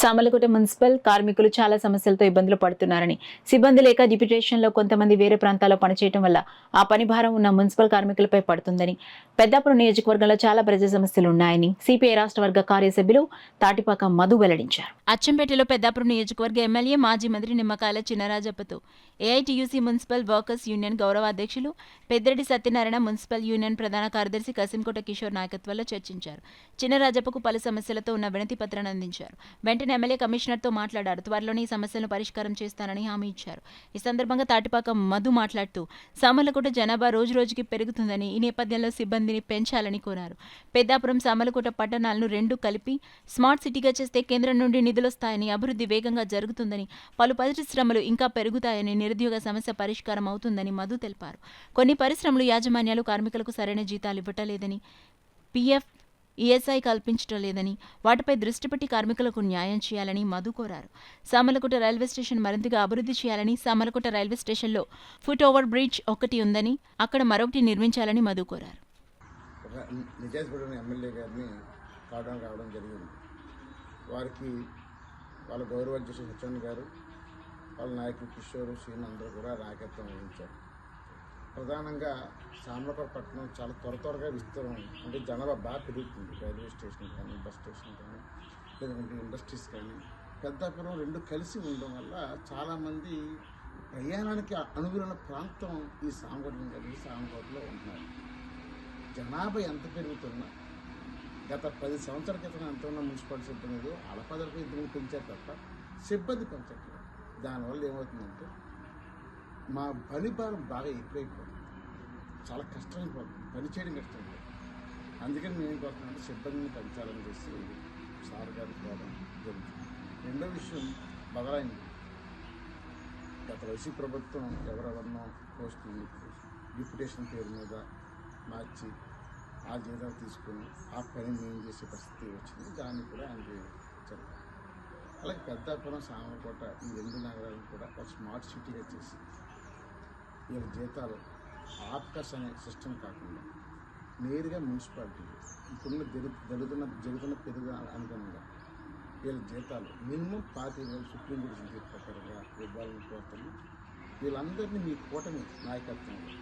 Samarlakota municipal కార్మికులు చాలా సమస్యలతో ఇబ్బందులు పడుతున్నారని, సిబ్బంది లేక డిప్యూటేషన్లో కొంతమంది వేరే ప్రాంతాల్లో పనిచేయడం వల్ల ఆ పని భారం ఉన్న మున్సిపల్ కార్మికులపై పడుతుందని, పెద్దాపురం నియోజకవర్గంలో చాలా ప్రజా సమస్యలు ఉన్నాయని సిపిఐ రాష్ట్ర వర్గ కార్యసభ్యులు తాటిపాక మధు వెల్లడించారు. అచ్చంపేటలో పెద్దాపురం నియోజకవర్గ ఎమ్మెల్యే మాజీ మంత్రి నిమ్మకాయల చినరాజప్పతో ఏఐటీయూసీ మున్సిపల్ వర్కర్స్ యూనియన్ గౌరవ అధ్యక్షులు పెద్దిరెడ్డి సత్యనారాయణ, మున్సిపల్ యూనియన్ ప్రధాన కార్యదర్శి కసింకోట కిషోర్ నాయకత్వంలో చర్చించారు. చినరాజప్పకు పలు సమస్యలతో ఉన్న వినతి పత్రాన్ని అందించారు. వెంటనే ఎమ్మెల్యే కమిషనర్తో మాట్లాడారు. త్వరలోనే ఈ సమస్యలను పరిష్కారం చేస్తానని హామీ ఇచ్చారు. ఈ సందర్భంగా తాటిపాక మధు మాట్లాడుతూ సామర్లకోట జనాభా రోజురోజుకి పెరుగుతుందని, ఈ నేపథ్యంలో సిబ్బందిని పెంచాలని కోరారు. పెద్దాపురం, సామర్లకోట పట్టణాలను రెండు కలిపి స్మార్ట్ సిటీగా చేస్తే కేంద్రం నుండి నిధులొస్తాయని, అభివృద్ధి వేగంగా జరుగుతుందని, పలు పరిశ్రమలు ఇంకా పెరుగుతాయని, నిరుద్యోగ సమస్య పరిష్కారం అవుతుందని మధు తెలిపారు. కొన్ని పరిశ్రమలు యాజమాన్యాలు కార్మికులకు సరైన జీతాలు ఇవ్వటలేదని, పీఎఫ్, ఈఎస్ఐ కల్పించడం లేదని, వాటిపై దృష్టి పెట్టి కార్మికులకు న్యాయం చేయాలని మధు కోరారు. సామర్లకోట రైల్వే స్టేషన్ మరింతగా అభివృద్ధి చేయాలని, సామర్లకోట రైల్వే స్టేషన్లో ఫుట్ ఓవర్ బ్రిడ్జ్ ఒకటి ఉందని, అక్కడ మరొకటి నిర్మించాలని మధు కోరారు. ఎమ్మెల్యే గారిని రావడం జరిగింది. వారికి వాళ్ళ గౌరవ అధ్యక్షుడు సత్యనారాయణ గారు, వాళ్ళ నాయకులు కిషోర్, శ్రీను అందరూ కూడా నాయకత్వం వహించారు. ప్రధానంగా సామర్లకోట పట్టణం చాలా త్వరగా విస్తరం, అంటే జనాభా బాగా పెరుగుతుంది. రైల్వే స్టేషన్ కానీ, బస్ స్టేషన్ కానీ, లేదంటే ఇండస్ట్రీస్ కానీ, పెద్దాపురం రెండు కలిసి ఉండడం వల్ల చాలామంది ప్రయాణానికి అనుగుణ ప్రాంతం ఈ సామర్లకోటలో ఉంటున్నారు. జనాభా ఎంత పెరుగుతున్నా, గత 10 సంవత్సరాల క్రితం ఎంత ఉన్న మున్సిపాలిటీ సిబ్బంది అలపదలపై ఇద్దరు పెంచారు తప్ప సిబ్బంది పెంచట్లేదు. దానివల్ల ఏమవుతుందంటే మా పని భారం బాగా ఎక్కువైపోతుంది, చాలా కష్టమైపోతుంది, పని చేయడం కష్టమైపోతుంది. అందుకని మేము కోరుతున్నామంటే సిబ్బందిని పెంచాలని చేసి సార్ గారు కోరడం జరుగుతుంది. రెండో విషయం బదలైంది. గత వైసీపీ ప్రభుత్వం ఎవరెవరినో పోస్టులు డిప్యూటేషన్ పేరు మీద మార్చి ఆ జీతాలు తీసుకుని ఆ పని మేము చేసే పరిస్థితి వచ్చింది. దాన్ని కూడా ఆయన చెప్పారు. అలాగే పెద్దాపురం, సామర్లకోట ఈ రెండు నగరాలను కూడా ఒక స్మార్ట్ సిటీగా చేసి వీళ్ళ జీతాలు ఆప్కర్స్ అనే సిస్టమ్ కాకుండా నేరుగా మున్సిపాలిటీ ఇప్పుడున్న జరుగుతున్న పెరుగు అనుగుణంగా వీళ్ళ జీతాలు మినిమం 25,000 సుప్రీంకోర్టు తీర్పు ప్రకారంగా ఇవ్వాలని కోరుతున్నాం. వీళ్ళందరినీ మీ కూటమి నాయకత్వంలో